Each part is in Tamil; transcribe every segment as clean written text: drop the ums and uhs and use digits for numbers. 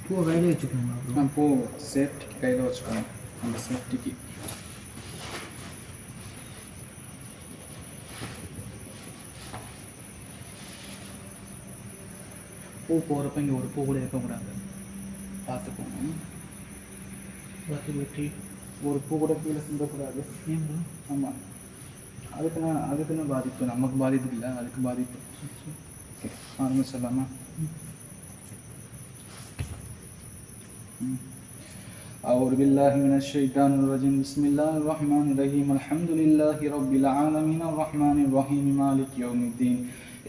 பூ கையில் வச்சுக்கோங்க. பூ சேஃப்டிக்கு கையில் வச்சுக்கணும். அந்த சேஃப்டிக்கு பூ போகிறப்ப இங்கே ஒரு பூ கூட இருக்கக்கூடாது, பார்த்துக்கோங்க. பார்த்து வெட்டி ஒரு பூ கூட கீழே சிந்தக்கூடாது. ஆமாம், அதுக்குன்னு பாதிப்பு, நமக்கு பாதிப்பு இல்லை, அதுக்கு பாதிப்பு. ஆரம்பிச்சிடலாமா? أعوذ بالله من الشيطان الرجيم. بسم الله الرحمن الرحيم. الحمد لله رب العالمين الرحمن الرحيم مالك يوم الدين.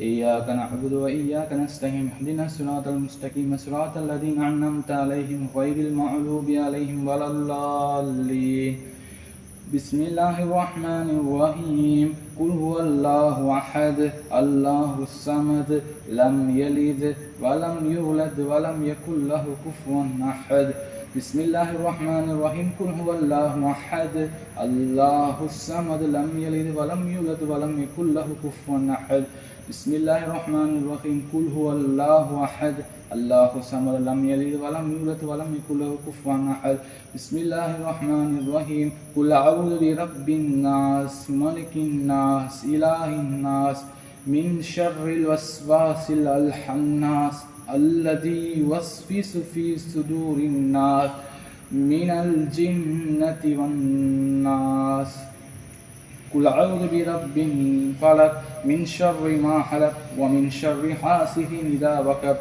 إياك نعبد وإياك نستعين. اهدنا الصراط المستقيم صراط الذين أنعمت عليهم غير المغضوب عليهم ولا الضالين. بسم الله الرحمن الرحيم. قل هو الله أحد الله الصمد لم يلد ولم يولد ولم يكن له كفوا أحد. بسم الله الرحمن الرحيم. قل هو الله أحد الله الصمد لم يلد ولم يولد ولم يكن له كفوا أحد. بسم الله الرحمن الرحيم. قل هو الله أحد الله الصمد لم يلد ولم يولد ولم يكن له كفوا أحد. بسم الله الرحمن الرحيم. قل أعوذ برب الناس ملك الناس إله الناس من شر الوسواس الخناس الذي يوسوس في صدور الناس من الجنة والناس. قل أعوذ برب الفلق من شر ما خلق ومن شر حاسد إذا وقب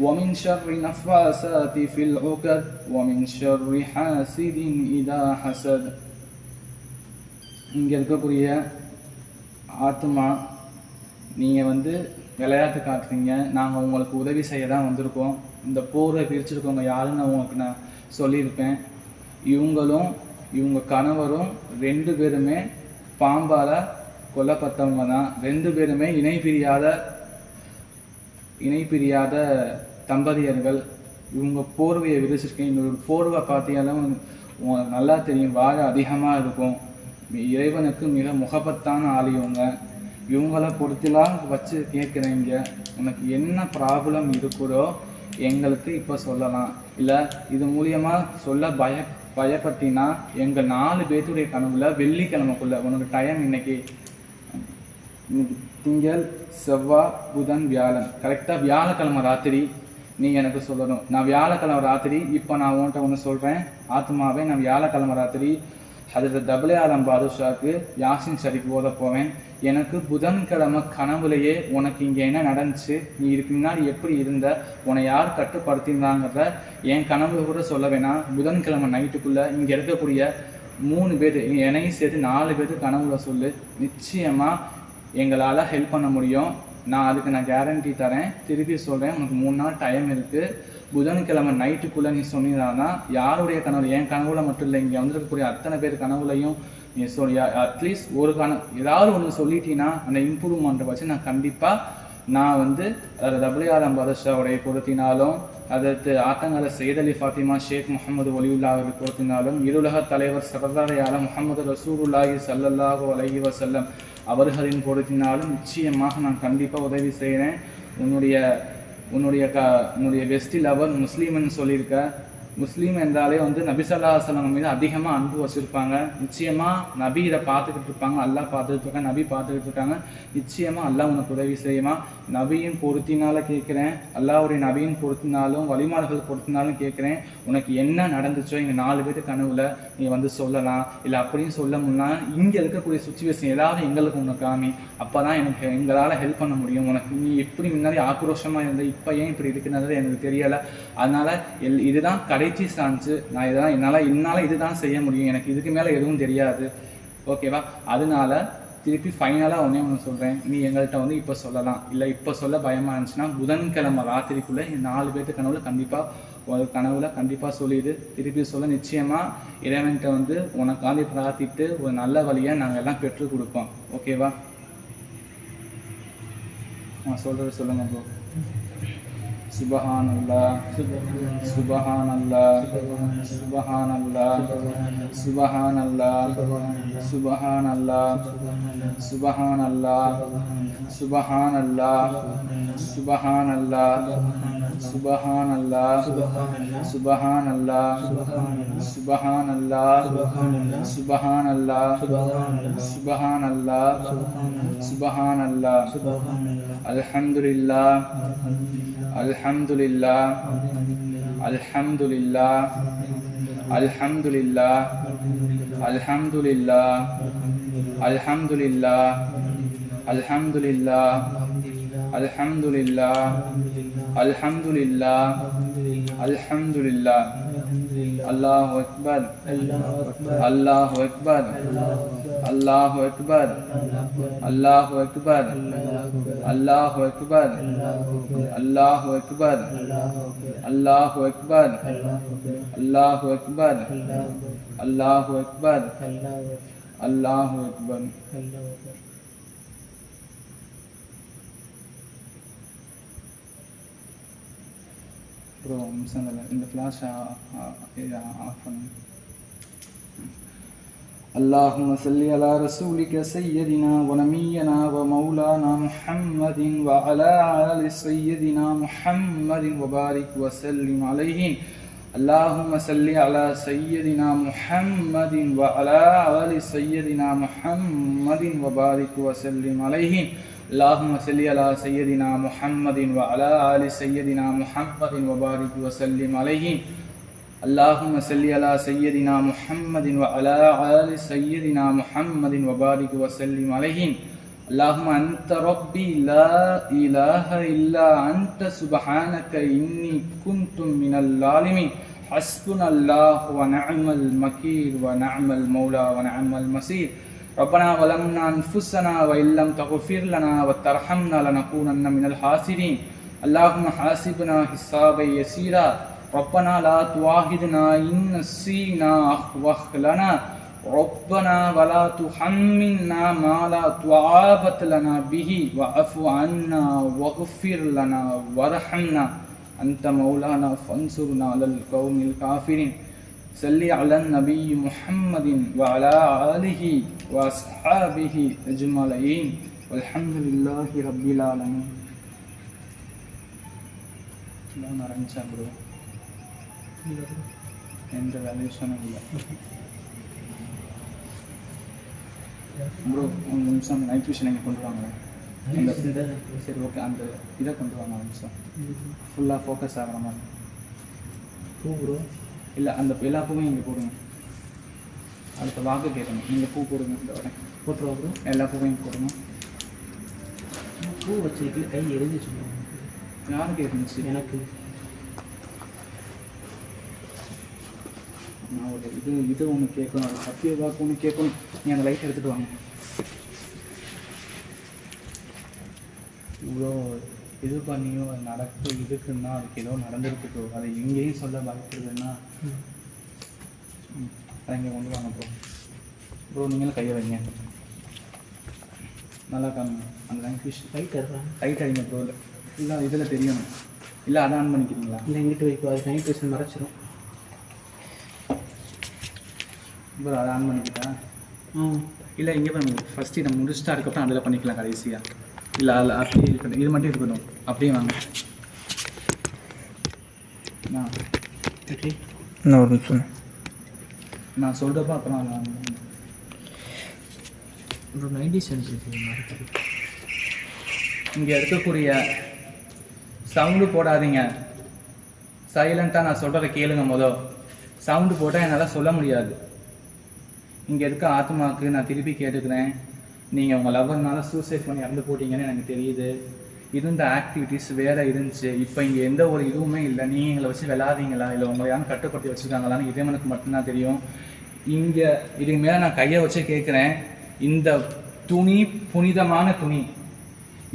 ومن شر النفاثات في العقد ومن شر حاسد إذا حسد. இங்கே இருக்கக்கூடிய ஆத்மா, நீங்கள் விளையாட்டு காட்டுறீங்க, நாங்கள் உங்களுக்கு உதவி செய்ய தான் வந்திருக்கோம். இந்த போரை பிரிச்சுருக்கவங்க யாருன்னு உங்களுக்கு நான் சொல்லியிருப்பேன். இவங்களும் இவங்க கணவரும் 2 பேருமே பாம்பால் கொல்லப்பட்டவங்க தான். 2 பேருமே இணை பிரியாத தம்பதியர்கள். இவங்க போர்வையை விரிச்சிருக்கேன். இவங்களோட போர்வை பார்த்தீங்கன்னா உங்களுக்கு நல்லா தெரியும், வாழை அதிகமாக இருக்கும். இறைவனுக்கு மிக முகப்பத்தான ஆளியவங்க. இவங்கள பொறுத்துலாம் வச்சு கேட்குறீங்க, உனக்கு என்ன ப்ராப்ளம் இருக்குதோ எங்களுக்கு இப்போ சொல்லலாம். இல்லை இது மூலியமாக சொல்ல பயப்பட்டினா எங்கள் 4 பேர்த்துடைய கனவுல வெள்ளிக்கிழமைக்குள்ள உனக்கு டைம் இன்னைக்கு திங்கள் செவ்வாய் புதன் வியாழன், கரெக்டாக வியாழக்கிழமை ராத்திரி நீ எனக்கு சொல்லணும். நான் வியாழக்கிழமை ராத்திரி இப்போ நான் உன்கிட்ட ஒன்று சொல்கிறேன் ஆத்மாவே, நான் வியாழக்கிழமை ராத்திரி ஹஜ்ரத் தபலே ஆலம் பாதுஷாவுக்கு யாசின் ஷரீஃப் ஓத போவேன். எனக்கு புதன்கிழமை கனவுலையே உனக்கு இங்கே என்ன நடந்துச்சு, நீ இதுக்கு முன்னாடி எப்படி இருந்த, உன்னை யார் கட்டுப்படுத்தினாங்கிறத என் கனவு கூட சொல்ல வேணாம். புதன்கிழமை நைட்டுக்குள்ளே இங்கே இருக்கக்கூடிய 3 பேர் என்னையும் சேர்த்து 4 பேருக்கு கனவுல சொல்லு. நிச்சயமாக எங்களால் ஹெல்ப் பண்ண முடியும். நான் கேரண்டி தரேன். திருப்பி சொல்கிறேன், உனக்கு 3 நாள் டைம் இருக்குது. புதன்கிழமை நைட்டுக்குள்ளே நீ சொன்னீங்கன்னா யாருடைய கனவு, என் கனவுல மட்டும் இல்லை, இங்கே வந்திருக்கக்கூடிய அத்தனை பேர் கனவுலையும் நீ சொல்லி அட்லீஸ்ட் ஒரு ஏதாவது ஒன்று சொல்லிட்டீங்கன்னா அந்த இம்ப்ரூவ்மெண்ட்டை வச்சு நான் கண்டிப்பாக அதில் தபலே ஆலம் பாதுஷாவுடைய பொருத்தினாலும், அதற்கு ஆத்தங்கர சையத் அலி ஃபாத்திமா ஷேக் முகமது ஒலியுல்லாவை பொருத்தினாலும், இருலக தலைவர் சர்தார் ஆலம் முகமது ரசூலுல்லாஹி ஸல்லல்லாஹு அலைஹி வஸல்லம் அவர்களின் பொருத்தினாலும் நிச்சயமாக நான் கண்டிப்பாக உதவி செய்கிறேன். உன்னுடைய பெஸ்ட் லவர் முஸ்லீம்னு சொல்லியிருக்க. முஸ்லீம் என்றாலே நபி ஸல்லல்லாஹு அலைஹி வஸல்லம் மீது அதிகமாக அன்பு வச்சுருப்பாங்க. நிச்சயமாக நபி இதை பார்த்துக்கிட்டு இருப்பாங்க, அல்லாஹ் பார்த்துக்கிட்டு இருக்காங்க, நபி பார்த்துக்கிட்டு இருக்காங்க. நிச்சயமாக அல்லாஹ் உனக்கு உதவி செய்யுமா. நபியின் பொருத்தினால கேட்குறேன், அல்லாஹ்வுடைய நபியின் பொருத்தினாலும் வழிமார்கள் பொருத்தினாலும் கேட்குறேன், உனக்கு என்ன நடந்துச்சோ எங்கள் 4 பேருக்கு கனவுல நீ வந்து சொல்லலாம். இல்லை அப்படின்னு சொல்ல முடியல, இங்கே இருக்கக்கூடிய சுச்சுவேஷன் ஏதாவது எங்களுக்கு உனக்கு காமி, அப்போ தான் எங்களால் ஹெல்ப் பண்ண முடியும். உனக்கு நீ எப்படி முன்னாடி ஆக்ரோஷமாக இருந்த, இப்போ ஏன் இப்படி இருக்குன்றது எனக்கு தெரியலை. அதனால் இதுதான் கடைசி சான்ஸு. நான் என்னால் இதுதான் செய்ய முடியும், எனக்கு இதுக்கு மேலே எதுவும் தெரியாது. ஓகேவா? அதனால திருப்பி ஃபைனலாக ஒன்று சொல்கிறேன், நீ எங்கள்கிட்ட வந்து இப்போ சொல்லலாம். இல்லை இப்போ சொல்ல பயமாக இருந்துச்சுன்னா புதன்கிழமை ராத்திரிக்குள்ளே 4 பேர்த்து கனவுல கண்டிப்பாக சொல்லிடு. திருப்பி சொல்ல நிச்சயமாக இறைவன்கிட்ட வந்து உனக்காண்டி பிரார்த்திட்டு ஒரு நல்ல வழியை நாங்கள் எல்லாம் பெற்றுக் கொடுப்போம். ஓகேவா? நான் சொல்கிறது சொல்லுங்க ப்ரோ. சுபஹானல்லாஹ் சுபஹானல்லாஹ் சுபஹானல்லாஹ் சுபஹானல்லாஹ் சுபஹானல்லாஹ் சுபஹானல்லாஹ் சுபஹானல்லாஹ் சுபஹானல்லாஹ் சுபஹானல்லாஹ் சுபஹானல்லாஹ் சுபஹானல்லாஹ் சுபஹானல்லாஹ் சுபஹானல்லாஹ் சுபஹானல்லாஹ் அல்ஹம்துலில்லாஹ் அல்ஹம்துலில்லாஹ் அல்ஹம்துலில்லாஹ் அல்ஹம்துலில்லாஹ் அல்ஹம்துலில்லாஹ் அல்ஹம்துலில்லாஹ் அல்ஹம்துலில்லாஹ் அல்ஹம்துலில்லாஹ் அல்ஹம்துலில்லாஹ் அல்ஹம்துலில்லாஹ் அல்லாஹு அக்பர் அல்லாஹு அக்பர் அல்லாஹு அக்பர் அல்லாஹு அக்பர் அல்லாஹு அக்பர் அல்லாஹு அக்பர் அல்லாஹு அக்பர் அல்லாஹு அக்பர் அல்லாஹு அக்பர் அல்லாஹு அக்பர். ப்ரோ இந்த ஃப்ளாஷ் ஆஃப் பண்ணு. اللهم صل على رسولك سيدنا ونبينا ومولانا محمد وعلى آل سيدنا محمد وبارك وسلم عليه. اللهم صل على سيدنا محمد وعلى آل سيدنا محمد وبارك وسلم عليه. اللهم صل على سيدنا محمد وعلى آل سيدنا محمد وبارك وسلم عليه. اللهم صل على سيدنا محمد وعلى آل سيدنا محمد وبارك وسلم عليه. اللهم أنت ربي لا إله إلا أنت سبحانك إني كنت من الظالمين. حسبنا الله ونعم الوكيل ونعم المولى ونعم المصير. ربنا ظلمنا أنفسنا وإن لم تغفر لنا وترحمنا لنكونن من الخاسرين. اللهم حاسبنا حسابا يسيرا. ربنا لا تؤاخذنا إن نسينا أو أخطأنا. ربنا ولا تحملنا ما لا طاقة لنا به واعف عنا واغفر لنا وارحمنا أنت مولانا فانصرنا على القوم الكافرين. صل على النبي محمد وعلى آله وأصحابه أجمعين والحمد لله رب العالمين. நான் ஆரம்பிச்சேன் ப்ரோ, எந்த வேல்யூஷனும் இல்லை ப்ரோ. ஒரு நிமிஷம் நைட் விஷன் நீங்கள் கொண்டு வாங்க. சரி ஓகே, அந்த இதை கொண்டு வாங்க ஒரு நிமிஷம், ஃபுல்லாக ஃபோக்கஸ் ஆகிற மாதிரி. பூ ப்ரோ இல்லை, அந்த எல்லா பூவும் இங்கே போடுங்க. அடுத்த வாக்கு கேட்கணும், நீங்கள் பூ போடுங்க. இந்த வரேன் போட்டுருவா ப்ரோ, எல்லா பூவையும் போடுங்க. பூ வச்சுருக்கு, கை எரிஞ்சு சொல்லுவாங்க. யாருக்கு இருந்துச்சு? எனக்கு. நான் ஒரு இது ஒன்று கேட்கணும், அது சத்திய வாக்கு ஒன்று கேட்கணும். நீ அந்த லைட் எடுத்துகிட்டு வாங்க. இவ்வளோ இது பண்ணியும் அது நடக்கும் இதுக்குன்னா அதுக்கு ஏதோ நடந்துருக்கு. அதை எங்கேயும் சொல்ல பயப்படுதுன்னா அதை இங்கே கொண்டு வாங்க ப்ரோ. ப்ரோ நீங்களும் கையை வைங்க, நல்லா காணுங்க. அந்த லைட் லைட் அடிங்க ப்ரோ. இல்லை இதில் தெரியணும். இல்லை அதை ஆன் பண்ணிக்கிறீங்களா? இல்லை எங்கிட்ட வைக்கும், அது நைட் விஷன் மறைச்சிடும் ப்ரோ. அதை ஆன் பண்ணிக்கிட்டா இல்லை இங்கே பண்ண ஃபஸ்ட்டு இதை முடிச்சுட்டு அதுக்கப்புறம் அதில் பண்ணிக்கலாம் கடைசியாக. இல்லை அதில் அப்படியே இருக்கட்டும், இது மட்டும் இருக்கட்டும். அப்படியே வாங்க. நான் ஒரு நிமிஷம் நான் சொல்கிறப்ப அப்புறம் ஒரு 90 சென்ட் இருக்கு. இங்கே இருக்கக்கூடிய சவுண்டு போடாதீங்க, சைலண்ட்டாக நான் சொல்கிறத கேளுங்க. சவுண்டு போட்டால் என்னால் சொல்ல முடியாது. இங்கே இருக்க ஆத்மாவுக்கு நான் திருப்பி கேட்டுக்கிறேன், நீங்கள் உங்கள் லவ்வர்னால சூசைட் பண்ணி இறந்து போட்டீங்கன்னு எனக்கு தெரியுது. இருந்த ஆக்டிவிட்டீஸ் வேறு இருந்துச்சு. இப்போ இங்கே எந்த ஒரு இதுவுமே இல்லை. நீங்கள் எங்களை வச்சு விளாதீங்களா, இல்லை உங்களை யாரும் கட்டுப்படுத்தி வச்சுருக்காங்களான்னு இறைவனுக்கு மட்டும்தான் தெரியும். இங்கே இதுக்கு மேலே நான் கையை வச்சு கேட்குறேன், இந்த துணி புனிதமான துணி.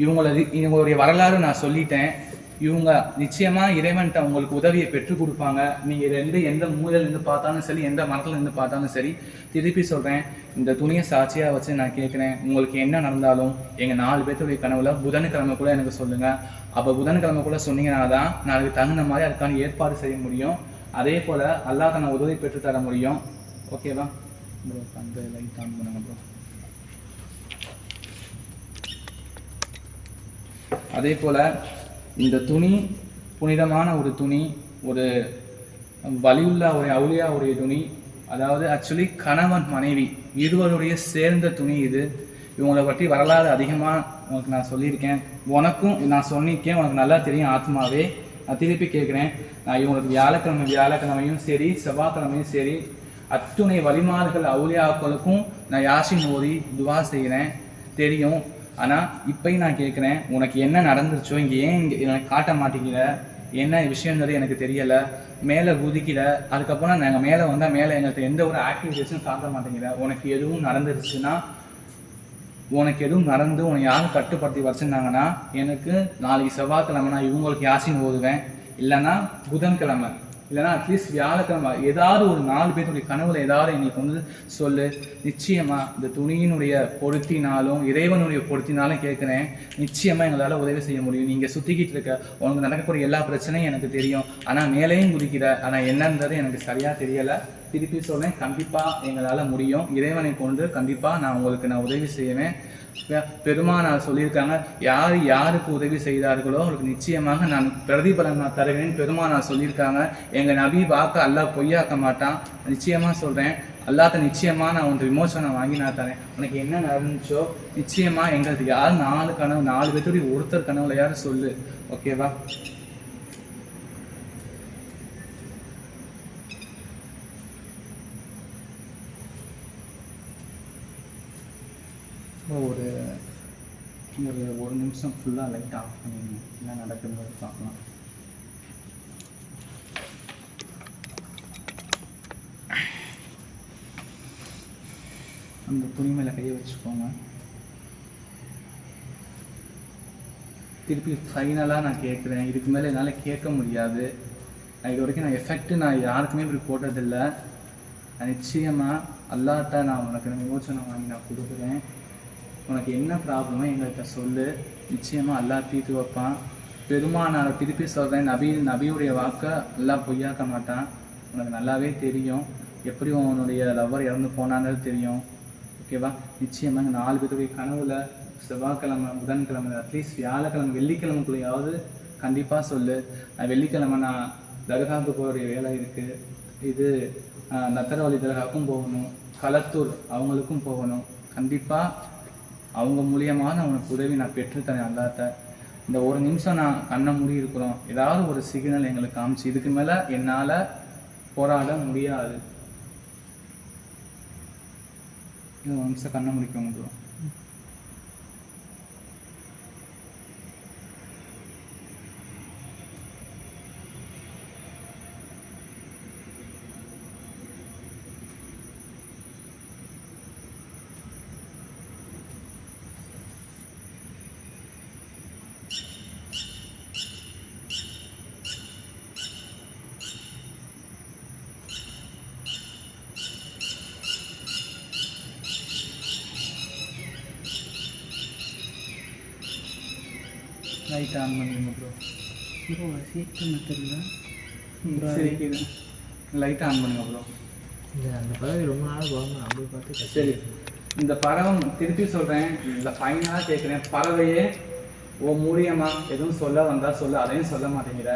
இவங்களுடைய வரலாறு நான் சொல்லிட்டேன். இவங்க நிச்சயமாக இறைவன்கிட்ட உங்களுக்கு உதவியை பெற்றுக் கொடுப்பாங்க. நீங்கள் எந்த மூலையிலேருந்து பார்த்தாலும் சரி, எந்த மரத்துலேருந்து பார்த்தாலும் சரி. திருப்பி சொல்கிறேன், இந்த துணியை சாட்சியாக வச்சு நான் கேட்குறேன், உங்களுக்கு என்ன நடந்தாலும் எங்கள் 4 பேர்த்துடைய கனவுல புதன்கிழமை கூட எனக்கு சொல்லுங்கள். அப்போ புதன்கிழமை கூட சொன்னீங்கன்னா தான் நான் அதுக்கு தகுந்த மாதிரி அதுக்கான ஏற்பாடு செய்ய முடியும். அதே போல் அல்லாஹ் நான் உதவி பெற்று தர முடியும். ஓகேவா ப்ரோ? அந்த லைட் ஆன் பண்ணுங்க ப்ரோ. அதே போல் இந்த துணி புனிதமான ஒரு துணி, ஒரு வலியுள்ள ஒரு அவுலியாவுடைய துணி. அதாவது ஆக்சுவலி கணவன் மனைவி இருவருடைய சேர்ந்த துணி இது. இவங்களை பற்றி வரலாறு அதிகமாக உனக்கு நான் சொல்லியிருக்கேன், உனக்கும் நான் சொல்லியிருக்கேன், உனக்கு நல்லா தெரியும் ஆத்மாவே. நான் திருப்பி கேட்குறேன், நான் இவங்களுக்கு வியாழக்கிழமையும் சரி செவ்வாய்க்கிழமையும் சரி அத்துணை வழிமாறுகள் அவுலியாக்களுக்கும் நான் யாசின் ஓதி துவா செய்கிறேன், தெரியும். ஆனால் இப்போயும் நான் கேட்குறேன், உனக்கு என்ன நடந்துருச்சோ இங்கே இங்கே எனக்கு காட்ட மாட்டேங்கிற, என்ன விஷயங்கிறது எனக்கு தெரியலை, மேலே குதிக்கல, அதுக்கப்புறம் நாங்கள் மேலே வந்தால் மேலே எங்களுக்கு எந்த ஒரு ஆக்டிவிட்டீஸும் காட்ட மாட்டேங்கிற. உனக்கு எதுவும் நடந்துருச்சுன்னா, உனக்கு எதுவும் நடந்து உனக்கு யாரும் கட்டுப்படுத்தி வச்சுருந்தாங்கன்னா, எனக்கு நாளைக்கு செவ்வாய்க்கிழமை நான் இவங்களுக்கு யாசின் ஓதுவேன், இல்லைன்னா புதன்கிழமை, இல்லைனா அட்லீஸ்ட் வியாழக்கிழமை. ஏதாவது ஒரு 4 பேருடைய கனவுல ஏதாவது எங்களுக்கு வந்து சொல்லு. நிச்சயமாக இந்த துணியினுடைய பொருத்தினாலும் இறைவனுடைய பொருத்தினாலும் கேட்குறேன், நிச்சயமாக எங்களால் உதவி செய்ய முடியும். நீங்கள் சுற்றிக்கிட்டு இருக்க உனக்கு நடக்கக்கூடிய எல்லா பிரச்சனையும் எனக்கு தெரியும், ஆனால் மேலேயும் குதிக்கிற, ஆனால் என்னன்றது எனக்கு சரியாக தெரியலை. திருப்பி சொல்கிறேன், கண்டிப்பாக எங்களால் முடியும். இறைவனை கொண்டு கண்டிப்பாக நான் உங்களுக்கு உதவி செய்வேன். பெருமானார் சொல்லியிருக்காங்க, யாருக்கு உதவி செய்தார்களோ அவருக்கு நிச்சயமாக நான் பிரதிபலன் நான் தருவேன். பெருமானார் சொல்லியிருக்காங்க, எங்கள் நபி வாக்க அல்லாஹ் பொய்யாக்க மாட்டான். நிச்சயமாக சொல்கிறேன், அல்லாஹ்ட்ட நிச்சயமாக நான் உனக்கு விமோசனம் வாங்கி நான் தரேன். உனக்கு என்ன நடந்துச்சோ நிச்சயமாக எங்களுக்கு யார் 4 கனவு 4 பேருடைய ஒருத்தர் கனவுல யாரும் சொல்லு. ஓகேவா? ஒரு நிமிஷம் ஃபுல்லாக லைட் ஆஃப் பண்ணிடுங்க, என்ன நடக்குதுன்னு பார்க்கலாம். அந்த துணி மேலே கையை வச்சுக்கோங்க. திருப்பி ஃபைனலாக நான் கேட்குறேன், இதுக்கு மேலே என்னால் கேட்க முடியாது. இது வரைக்கும் நான் எஃபெக்ட்டு நான் யாருக்குமே இப்படி போட்டதில்லை. நிச்சயமாக அல்லாஹ்ட்ட நான் உனக்கு விமோசனம் வாங்கி நான் கொடுக்குறேன். உனக்கு என்ன ப்ராப்ளமோ எங்கள்கிட்ட சொல்லு, நிச்சயமாக அல்லாஹ் தீர்த்து வைப்பான். பெருமானார் திருப்பி சொல்கிறேன், நபியுடைய வாக்கை அல்லாஹ் பொய்யாக்க மாட்டான். உனக்கு நல்லாவே தெரியும் எப்படி உன்னுடைய லவ்வர் இறந்து போனாங்கிறது தெரியும். ஓகேவா? நிச்சயமாக 4 பேருடைய கனவுல செவ்வாய்க்கிழமை புதன்கிழமை அட்லீஸ்ட் வியாழக்கிழமை வெள்ளிக்கிழமைக்குள்ளையாவது கண்டிப்பாக சொல்லு. வெள்ளிக்கிழமை நான் தர்காவுக்கு போகிற வேலை இருக்குது. இது நத்தரவழி தர்காவுக்கும் போகணும், களத்தூர் அவங்களுக்கும் போகணும். கண்டிப்பாக அவங்க மூலியமாக நான் உனக்கு உதவி நான் பெற்றுத்தரேன் அல்லாஹ்ட்ட. இந்த ஒரு நிமிஷம் நான் கண்ணை மூடி இருக்கிறோம், ஏதாவது ஒரு சிக்னல் எங்களுக்கு காமிச்சு, இதுக்கு மேலே என்னால் போராட முடியாது. ஒரு நிமிஷம் கண்ணை முடிக்கணும் ப்ரோ. லைட் ஆன் பண்ணுங்க ப்ரோ. ப்ரோ சீக்கிரம் தெரியல, சரி லைட் ஆன் பண்ணுங்க ப்ரோ. இல்லை அந்த பறவை ரொம்ப நாள் போகாமல் அப்படி பார்த்து சரி. இந்த பறவை திருப்பி சொல்கிறேன், இந்த ஃபைனலாக கேட்குறேன், பறவையே ஓ மூலியமாக எதுவும் சொல்ல வந்தால் சொல்ல, அதையும் சொல்ல மாட்டேங்கிற.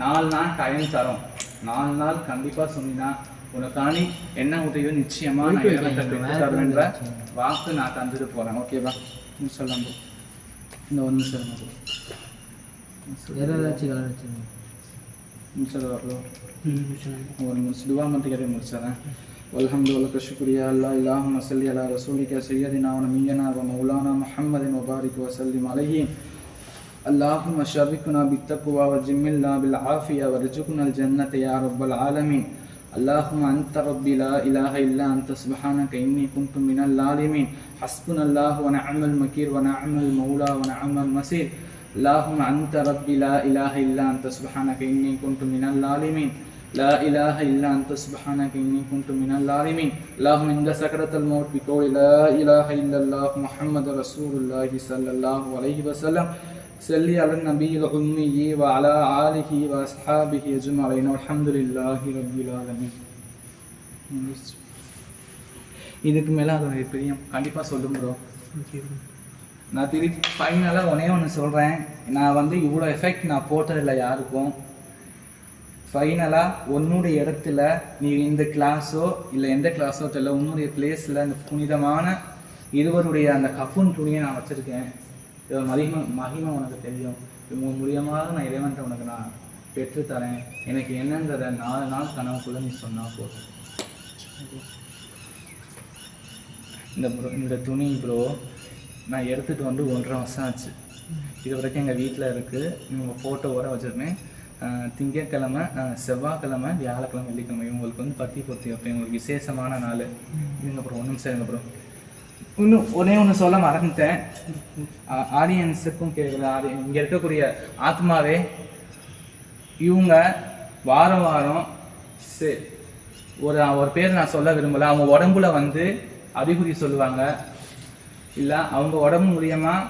4 நாள் டைம் தரோம், 4 நாள் கண்டிப்பாக சொன்னீங்கன்னா உனக்காணி என்ன உதவியோ நிச்சயமாக நான் தருவேன்ற வாக்கு நான் தந்துட்டு போகிறேன். ஓகேவா? சொல்லலாம் ப்ரோ. இந்த ஒரு நிமிஷம் வேறு ஏதாச்சும் கலர் வச்சுருங்க. ஒரு நிமிஷம் துவா மட்டும் கேட்டு முடிச்சிடறேன். வல்ஹம்து வலக ஷுக்ரியா அல்லா இலாஹும்ம ஸல்லி அலா ரசூலிக சய்யதினா வ நபியனா வ மௌலானா முஹம்மதின் வ பாரிக் வ ஸல்லிம் அலைஹி. அல்லாஹும்ம ஷர்ரிக்னா பித்தக்வா வ ஜிம்மில்னா பில் ஆஃபியா வ ரிஜுக்னா அல் ஜன்னத யா ரப்பல் ஆலமீன். اللهم أنت ربي لا إله إلا أنت سبحانك إني كنت من الظالمين. حسبنا الله ونعم المكير ونعم المولى ونعم النصير. اللهم أنت ربي لا إله إلا أنت سبحانك إني كنت من الظالمين. لا إله إلا أنت سبحانك إني كنت من الظالمين. اللهم عند سكرة الموت بقول لا إله إلا الله محمد رسول الله صلى الله عليه وسلم صلي على النبي الأمي وعلى آله وأصحابه أجمعين والحمد لله رب العالمين. இதுக்கு மேலே அது பெரிய கண்டிப்பாக சொல்லும் ப்ரோ. நான் திருப்பி ஃபைனலாக ஒன்று சொல்கிறேன். நான் இவ்வளோ எஃபெக்ட் நான் போட்டதில்லை யாருக்கும். ஃபைனலாக உன்னுடைய இடத்துல நீ இந்த கிளாஸோ இல்லை எந்த கிளாஸோ தெரியல, உன்னுடைய பிளேஸில் இந்த புனிதமான இருவருடைய அந்த கஃபுன் துணியை நான் வச்சுருக்கேன். மகிமை உனக்கு தெரியும். உங்கள் மூலியமாக நான் இறைவன்ட்ட உனக்கு நான் பெற்றுத்தரேன். எனக்கு என்னன்றதை 4 நாள் கனவுக்குள்ளே நீ சொன்னால் போதும். இந்த துணி ப்ரோ நான் எடுத்துகிட்டு 1.5 வருஷம் ஆச்சு. இது வரைக்கும் எங்கள் வீட்டில் இருக்குது. இவங்க ஃபோட்டோவோட வச்சுருந்தேன். திங்கட்கிழமை, செவ்வாய்க்கிழமை, வியாழக்கிழமை, வெள்ளிக்கிழமை இவங்களுக்கு பத்தி பொருத்தி வைப்பேன். ஒரு விசேஷமான நாள். இதுங்க அப்புறம் 1 நிமிஷம் இருங்க ப்ரோ. இன்னும் ஒன்று சொல்ல மறந்துட்டேன். ஆடியன்ஸுக்கும் கேட்குற இங்கே இருக்கக்கூடிய ஆத்மாவே, இவங்க வாரம் ஒரு பேர் நான் சொல்ல விரும்பலை. அவங்க உடம்புல அறிகுறி சொல்லுவாங்க. இல்லை அவங்க உடம்பு மூலியமாக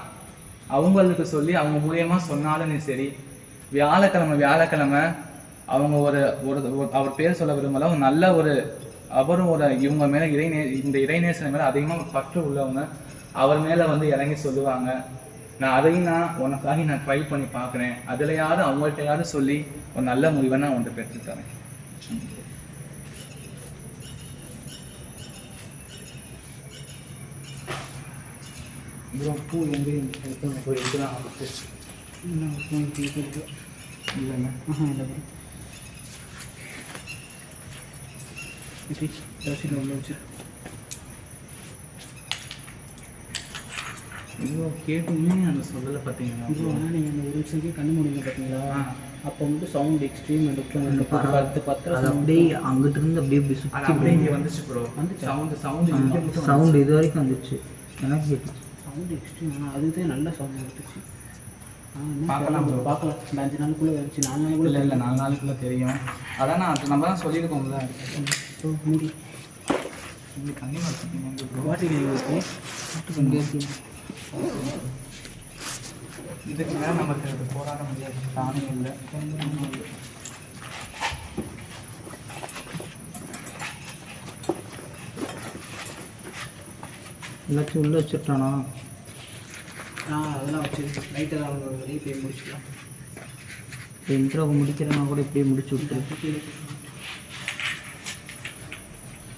அவங்களுக்கு சொல்லி அவங்க மூலியமாக சொன்னாலும் சரி. வியாழக்கிழமை அவங்க அவர் பேர் சொல்ல விரும்பல, ஒரு நல்ல அவரும் இவங்க மேலே இந்த இறைநேசனை மேலே அதிகமாக பற்று உள்ளவங்க அவர் மேலே இறங்கி சொல்லுவாங்க. நான் உனக்காக நான் ட்ரை பண்ணி பார்க்குறேன். அதில் யாரும் அவங்கள்ட்ட யாரும் சொல்லி ஒரு நல்ல முடிவை நான் உன்கிட்ட பெற்றுத்தரேன். பூ எங்கேயும் எடுத்துதான் இல்லைங்க. இல்லை இவ்வளோ கேட்டுமே அந்த சொல்லலை பார்த்தீங்கன்னா. நீங்கள் அந்த 1 நிமிஷத்துக்கு கண்ணு முடிங்க பார்த்தீங்களா? அப்போ சவுண்ட் எக்ஸ்ட்ரீம் அப்படியே அங்கிட்டு இருந்து அப்படியே சுற்றி இங்கே வந்துச்சு ப்ரோ. சவுண்டு இது வரைக்கும் வந்துச்சு. எனக்கு கேட்டுச்சு சவுண்டு எக்ஸ்ட்ரீம். ஆனால் அதுதான் நல்ல சவுண்ட் வந்துச்சு. பார்க்கலாம் ப்ரோ, பார்க்கலாம். இந்த 5 நாளுக்குள்ளே வந்துச்சு. 4 நாளுக்குள்ளே இல்லை 4 நாளுக்குள்ளே தெரியும். அதான் நம்ம தான் சொல்லியிருக்கோம்ல. மூடி இதுக்கு மேலே நமக்கு போராட முடியாது. தானே இல்லை எல்லாத்தையும் உள்ளே வச்சுட்டானா? அதெல்லாம் வச்சு நைட்டெல்லாம் அவங்க வெளியே போய் முடிச்சுக்கலாம். இப்போ இன்ட்ரோவை முடிக்கிறேன்னா கூட இப்படியே முடிச்சு விட்டு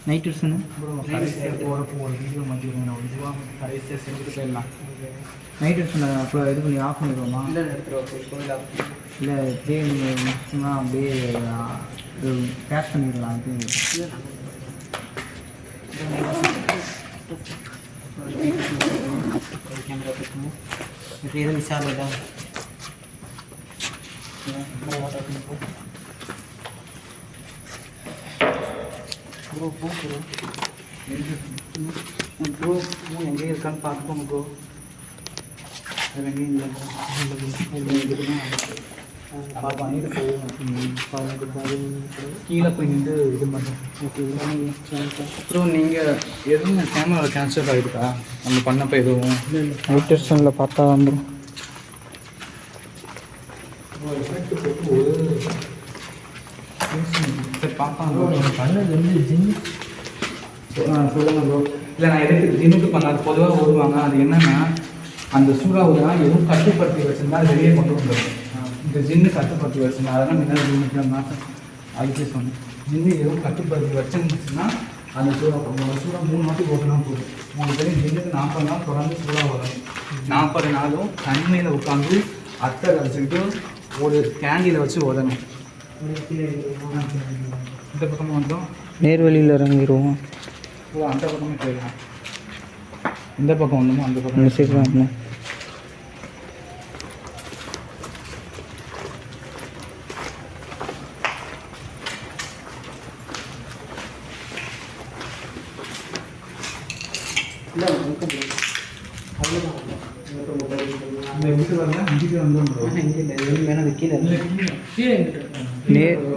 நைட் விசனு போகிறப்போ ஒரு வீடியோ மாற்றிடுவேன். நான் இதுவாக கடைசியாக செஞ்சுட்டு போயிடலாம். நைட் விசனை அப்புறம் இது பண்ணி ஆஃப் பண்ணிடுவோமா? இல்லை இல்லை இப்படியே நீங்கள் முடிச்சுன்னா அப்படியே கேஷ் பண்ணிடலாம். कैमरा फिर विशाल होगा ப்ரோ எங்கே இருக்கான்னு பார்த்துக்கோங்க ப்ரோ. வேறு எங்கேயும் இல்லை. கீழே போய் நின்று இது பண்ணுறேன். அப்புறம் நீங்கள் எதுவும் கேமரா கேன்சல் ஆகிருக்கா நம்ம பண்ணப்போ எதுவும்? நைட்டர்ஸனில் பார்த்தா வந்துடும். சரி பார்ப்பாங்க. பண்ணது ஜிம் சொல்லுங்கள் ப்ரோ. இல்லை நான் எதுக்கு ஜிம்முக்கு பண்ணாது பொதுவாக ஓடுவாங்க. அது என்னென்னா அந்த சூறாவதுலாம் எதுவும் கட்டுப்படுத்தி வச்சுருந்தா வெளியே கொண்டு வந்துடும். இந்த ஜின்னு கட்டுப்படுத்தி வச்சுருந்தா அதெல்லாம் முன்னாடி ஜிம்முக்கு மாதம் அதுக்கே சொன்னேன். ஜின்னு எதுவும் கட்டுப்படுத்தி வச்சுருந்துச்சுன்னா அந்த சூடம் 3 மாட்டி போட்டுனா போதும். 3 பேரும் தினத்துக்கு 40 நாள் தொடர்ந்து சூடாக வரணும். 40 நாளும் தண்ணியில் உட்காந்து அத்தை வச்சுக்கிட்டு ஒரு கேண்டியில் வச்சு ஓதணும். இந்த பக்கமாக வந்தோம், நேர்வழியில் இறங்கிடுவோம். அந்த பக்கமே போயிடலாம். இந்த பக்கம் வந்தோமோ அந்த பக்கம் சரி வரணும்.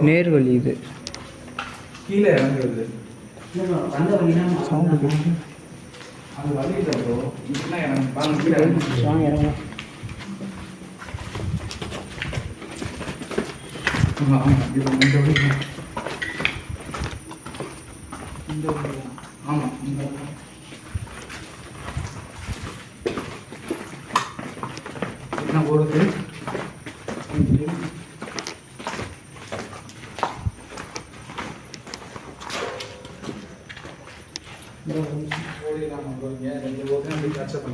நேர்வழி இது கீழே இறங்குறது சவுண்டு அது வழி இல்லை ப்ரோ. இப்படின்னா இறங்க பாருங்க, கீழே இறங்க. ஆமாம், என்ன போகிறது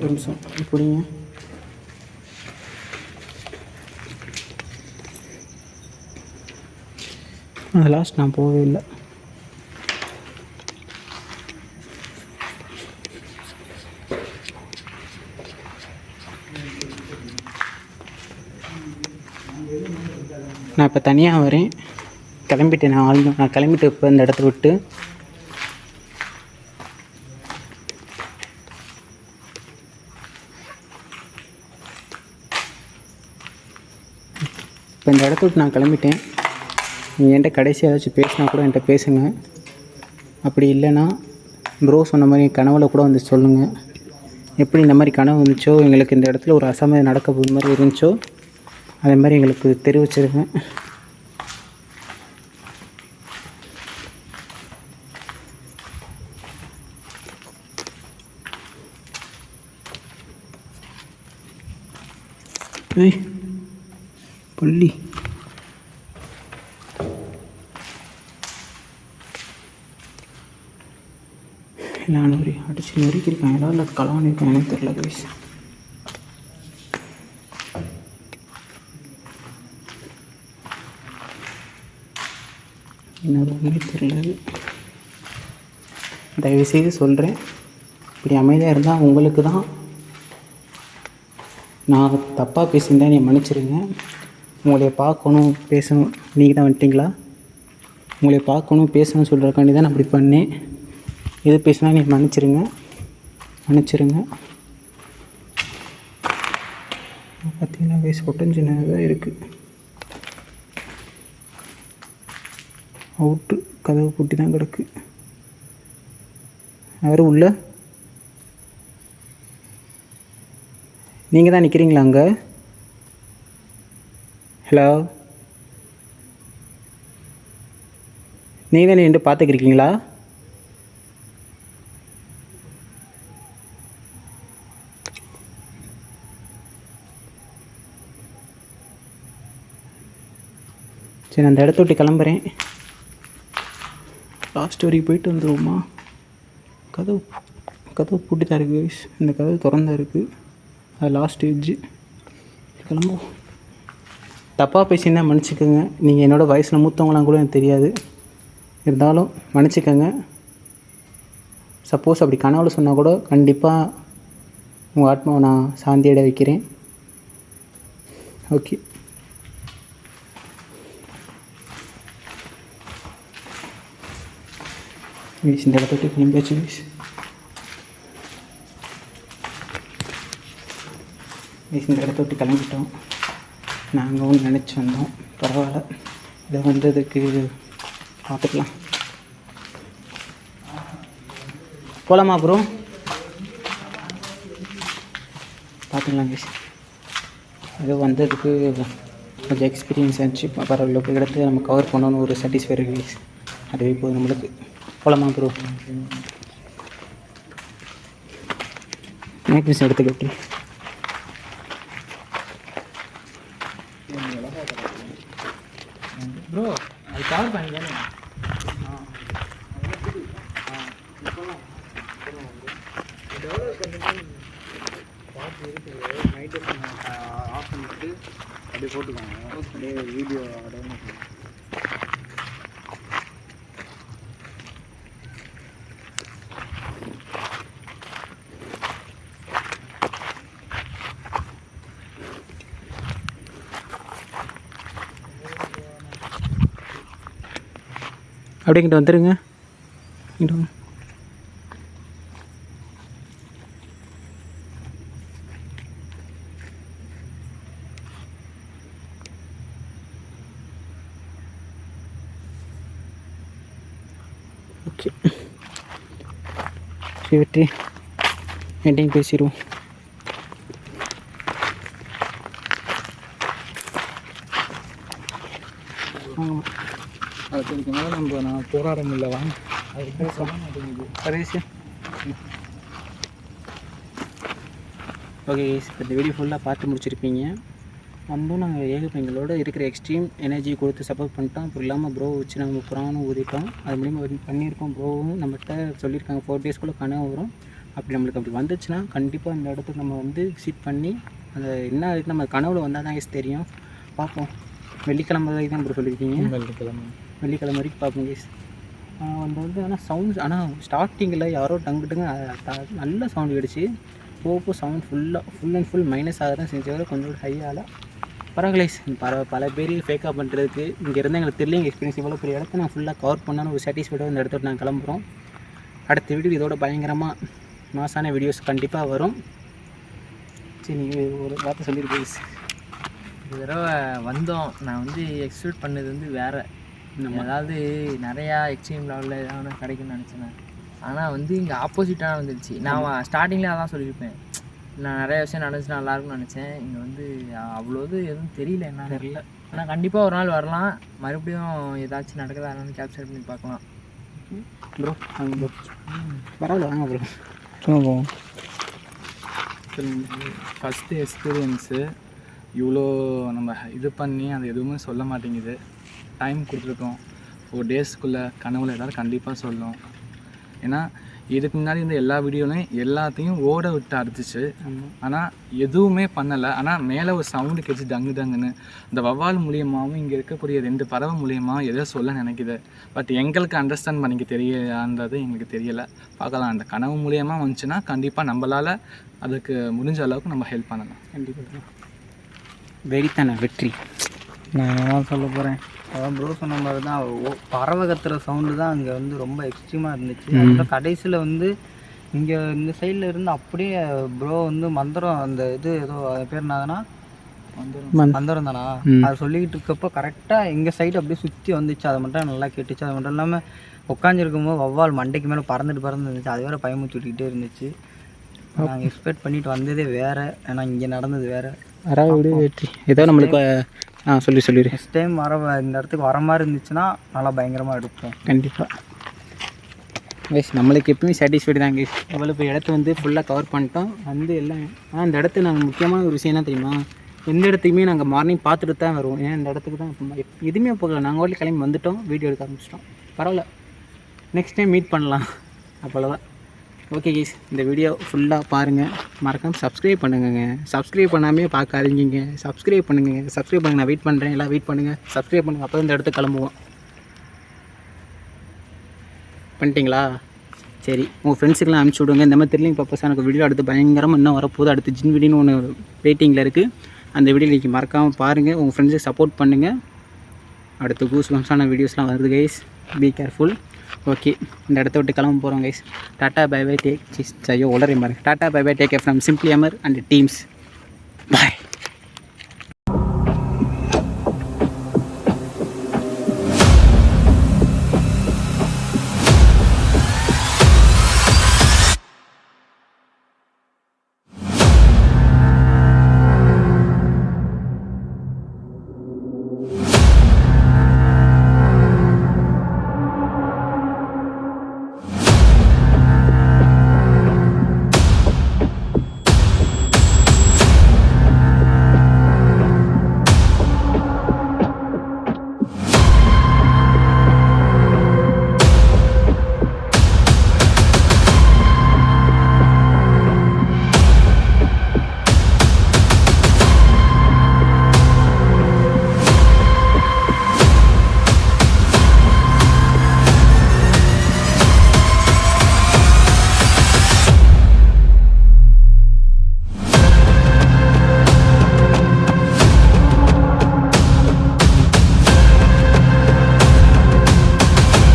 நிமிஷம் இப்படிங்க. லாஸ்ட் நான் போகவே இல்லை. நான் இப்போ தனியாக வரேன், கிளம்பிட்டேன். நான் கிளம்பிட்டு இப்போ இந்த இடத்த விட்டு இப்போ இந்த இடத்த விட்டு நான் கிளம்பிட்டேன். நீங்கள் என்கிட்ட கடைசி ஏதாச்சும் பேசினா கூட என்கிட்ட பேசுங்க. அப்படி இல்லைன்னா ப்ரோ சொன்ன மாதிரி கனவுல கூட வந்து சொல்லுங்கள். எப்படி இந்த மாதிரி கனவு வந்துச்சோ, எங்களுக்கு இந்த இடத்துல ஒரு அசம்பாவிதம் நடக்க போகிற மாதிரி இருந்துச்சோ, அதே மாதிரி எங்களுக்கு தெரிவிச்சிருங்க. பள்ளி எல்லாம் அடிச்சு நொறுக்கியிருக்காங்க. ஏதாவது களவாணிருக்கேன், எனக்கு தெரியல கைஸ். என்ன ஒன்றுமே தெரியல. தயவுசெய்து சொல்கிறேன், இப்படி அமைதியாக இருந்தால் உங்களுக்கு தான். நான் தப்பாக பேசியிருந்தேன், என்னை மன்னிச்சிருங்க. உங்களைய பார்க்கணும் பேசணும், நீங்கள் தான் வந்துட்டிங்களா? உங்களைய பார்க்கணும் பேசணும் சொல்கிறக்காண்டி தான் நான் அப்படி பண்ணேன். எது பேசினா நீ மன்னிச்சிருங்க. பார்த்தீங்கன்னா வயசு ஒட்டஞ்சினதாக தான் இருக்குது. அவுட்டு கதவு பூட்டி தான் கிடக்கு. யாரும் உள்ள? நீங்கள் தான் நிற்கிறீங்களா அங்கே? ஹலோ, நீங்கள் தான் நின்று பார்த்துக்கிருக்கீங்களா? சரி, அந்த இடத்த விட்டு கிளம்புறேன். லாஸ்ட் வரைக்கும் போயிட்டு வந்துடுவோமா? கதவு பூட்டி தான் இருக்குது. இந்த கதவு திறந்தா இருக்குது. அது லாஸ்ட் எட்ஜு. கிளம்புவோம். தப்பாக பேசியிருந்தால் மன்னிச்சிக்கோங்க. நீங்கள் என்னோடய வயசில் மூத்தவங்களாம் கூட எனக்கு தெரியாது, இருந்தாலும் மன்னிச்சிக்கோங்க. சப்போஸ் அப்படி கனவுல சொன்னால் கூட கண்டிப்பாக உங்கள் ஆத்மாவை நான் சாந்தியட வைக்கிறேன். ஓகே, வீஸ் இந்த இடத்த விட்டு கிளம்பியாச்சு. வீஸ் இந்த இடத்த விட்டு கிளம்பிட்டோம். நாங்கள் ஒன்று நினச்சி வந்தோம், பரவாயில்ல. இதை வந்ததுக்கு பார்த்துக்கலாம். போகலாமா ப்ரோ? பார்த்துக்கலாம் கேஸ். இது வந்ததுக்கு கொஞ்சம் எக்ஸ்பீரியன்ஸ் ஆச்சு. பரவாயில்ல, போய் இடத்துல நம்ம கவர் பண்ணணும்னு ஒரு சாட்டிஸ்ஃபை இருக்குது கேஸ். அதுவே போதும் நம்மளுக்கு. போகலாமா ப்ரோ? மேக்னிஸ் எடுத்துக்கிட்டு ப்ரோ, அது கவர் பண்ணி தானே. அப்படியே போட்டுக்கோங்க. அப்படியே வீடியோ அப்படிங்கிட்ட வந்துடுங்க. இங்கிட்ட வாங்க. ஓகே சரி வெற்றி என்கிட்டையும் பேசிடுவோம். அதுக்கு மேலே நான் போராட முடியல வாங்க. அதுக்கு சொல்ல மாட்டேங்குது. கடைசி ஓகே இப்போ இந்த வீடியோ ஃபுல்லாக பார்த்து முடிச்சிருப்பீங்க. நாங்கள் எங்களோட இருக்கிற எக்ஸ்ட்ரீம் எனர்ஜி கொடுத்து சப்போர்ட் பண்ணிட்டோம். அப்புறம் இல்லாமல் ப்ரோ வச்சு நாங்கள் புறானும் ஊதிட்டோம். அது மூலிமா பண்ணியிருக்கோம். ப்ரோவும் நம்மகிட்ட சொல்லியிருக்காங்க 4 டேஸ்க்குள்ளே கனவு வரும். அப்படி வந்துச்சுன்னா கண்டிப்பாக அந்த இடத்துக்கு நம்ம விசிட் பண்ணி அந்த என்ன இருக்குது நம்ம கனவுல வந்தால் தான் தெரியும். பார்ப்போம். வெள்ளிக்கிழமை தான் ப்ரோ சொல்லியிருக்கீங்க. வெள்ளிக்கிழமை வரைக்கும் பார்ப்போம் கேஸ். ஆனால் சவுண்ட்ஸ் ஸ்டார்டிங்கில் யாரோ டங்கு நல்ல சவுண்டு கிடச்சி போக sound full and full minus ஆக தான் செஞ்சவரை கொஞ்சம் ஹையால் பரவாயில்ல. பல பேர் ஃபேக்காக பண்ணுறதுக்கு இங்கே இருந்தால் எங்களுக்கு தெரியல. எங்கள் எக்ஸ்பீரியன்ஸ் இவ்வளோ பெரிய இடத்த நான் ஃபுல்லாக கவர் பண்ணாலும் ஒரு சாட்டிஸ்ஃபைடாக இந்த இடத்துல நாங்கள் கிளம்புறோம். அடுத்த வீடியோ இதோட பயங்கரமாக மாசான வீடியோஸ் கண்டிப்பாக வரும். சரி நீங்கள் ஒரு வார்த்தை சொல்லியிருக்கீங்க. இந்த தடவை வந்தோம். நான் எக்ஸ்பெக்ட் பண்ணது வேறு. அதாவது நிறையா எக்ஸ்ட்ரீம் லெவலில் ஏதாவது கிடைக்கும்னு நினச்சேன். ஆனால் இங்கே ஆப்போசிட்டாக வந்துடுச்சு. நான் ஸ்டார்டிங்கில் அதான் சொல்லியிருப்பேன். நான் நிறைய விஷயம் நடந்துச்சு நல்லாயிருக்கும்னு நினச்சேன். இங்கே அவ்வளோது எதுவும் தெரியல, என்ன தெரியல. ஆனால் கண்டிப்பாக ஒரு நாள் வரலாம். மறுபடியும் ஏதாச்சும் நடக்குதா என்னன்னு கேப்சர் பண்ணி பார்க்கலாம். ப்ரோ வாங்க ப்ரோ. பரவாயில்ல வாங்க ப்ரோ. சொல்லுவோம். ஃபஸ்ட்டு எக்ஸ்பீரியன்ஸு இவ்வளோ நம்ம இது பண்ணி அது எதுவுமே சொல்ல மாட்டேங்குது. டைம் கொடுத்துருக்கோம். 4 டேஸ்க்குள்ளே கனவுல ஏதாவது கண்டிப்பாக சொல்லும். ஏன்னா இதுக்கு முன்னாடி இந்த எல்லா வீடியோலையும் எல்லாத்தையும் ஓட விட்டு அடிச்சிச்சு. ஆனால் எதுவுமே பண்ணலை. ஆனால் மேலே ஒரு சவுண்டு கேட்சி டங்குன்னு இந்த வவ்வால் மூலியமாகவும் இங்கே இருக்கக்கூடிய 2 பறவை மூலியமாக எதோ சொல்ல நினைக்குது. பட் எங்களுக்கு அண்டர்ஸ்டாண்ட் பண்ணிக்க தெரியன்றது எங்களுக்கு தெரியலை. பார்க்கலாம். அந்த கனவு மூலியமாக வந்துச்சுன்னா கண்டிப்பாக நம்மளால் அதுக்கு முடிஞ்ச அளவுக்கு நம்ம ஹெல்ப் பண்ணலாம். கண்டிப்பாக வெறித்தானே வெற்றி. நான் என்ன சொல்ல போகிறேன், அதான் ப்ரோ சொன்ன மாதிரி தான் பறவை கத்துற சவுண்டு தான் அங்கே ரொம்ப எக்ஸ்ட்ரீமாக இருந்துச்சு. அப்புறம் கடைசியில் இங்கே இந்த சைடில் இருந்து அப்படியே ப்ரோ மந்திரம் அந்த இது ஏதோ அது பேர் என்னதுன்னா மந்திரம் தானா, அதை சொல்லிக்கிட்டு இருக்கப்போ கரெக்டாக எங்கள் சைடு அப்படியே சுற்றி வந்துச்சு. அதை மட்டும் நல்லா கேட்டுச்சு. அது மட்டும் இல்லாமல் உட்காந்துருக்கும்போது வவ்வால் மண்டைக்கு மேலே பறந்துட்டு இருந்துச்சு. அது வேறு பயமுச்சு விட்டுக்கிட்டே இருந்துச்சு. நாங்கள் எக்ஸ்பெக்ட் பண்ணிட்டு வந்ததே வேறு. ஏன்னா இங்கே நடந்தது வேறு. அதாவது வெற்றி ஏதோ நம்மளுக்கு சொல்லிடு. நெக்ஸ்ட் டைம் இந்த இடத்துக்கு வர மாதிரி இருந்துச்சுன்னா நல்லா பயங்கரமாக எடுப்போம். கண்டிப்பாக கைஸ் நம்மளுக்கு எப்பவுமே சாட்டிஸ்ஃபைடு தான் கைஸ். எவ்வளோ போய் இடத்த ஃபுல்லாக கவர் பண்ணிட்டோம். எல்லாம் அந்த இடத்த நாங்கள் முக்கியமான ஒரு விஷயம் என்ன தெரியுமா, எந்த இடத்துக்குமே நாங்கள் மார்னிங் பார்த்துட்டு தான் வருவோம். ஏன்னா இந்த இடத்துக்கு தான் எதுவுமே போகல. நாங்கள் வாட்டி கிளம்பி வந்துவிட்டோம், வீடியோ எடுக்க ஆரம்பிச்சிட்டோம். பரவாயில்ல, நெக்ஸ்ட் டைம் மீட் பண்ணலாம். அவ்வளோதான். ஓகே கைஸ், இந்த வீடியோ ஃபுல்லாக பாருங்கள். மறக்காமல் சப்ஸ்கிரைப் பண்ணுங்க. சப்ஸ்கிரைப் பண்ணாமே பார்க்காதீங்க. சப்ஸ்கிரைப் பண்ணுங்கள். சப்ஸ்கிரைப் பண்ணுங்கள். நான் வெயிட் பண்ணுறேன். எல்லாம் வெயிட் பண்ணுங்கள். சப்ஸ்கிரைப் பண்ணுங்கள். அப்போ இந்த இடத்துக்கு கிளம்புவோம். பண்ணிட்டீங்களா? சரி, உங்கள் ஃப்ரெண்ட்ஸுக்கெல்லாம் அனுப்பிச்சி விடுங்க. இந்த மாதிரி த்ரில்லிங் பர்பஸ் எனக்கு வீடியோ அடுத்து பயங்கரமாக இன்னும் வரப்போகுது. அடுத்து ஜின் வீடியோன்னு ஒன்று வெயிட்டிங்கில் இருக்குது. அந்த வீடியோ இன்றைக்கி மறக்காமல் பாருங்கள். உங்கள் ஃப்ரெண்ட்ஸுக்கு சப்போர்ட் பண்ணுங்கள். அடுத்து கூஸ் பம்ஸான வீடியோஸ்லாம் வருது கைஸ். Be careful. ஓகே, இந்த இடத்த விட்டு கிளம்ப போகிறோம் guys. Tata bye bye take. ஐயோ உளறி பாருங்க. Tata bye bye take care from simply Amar and teams. Bye.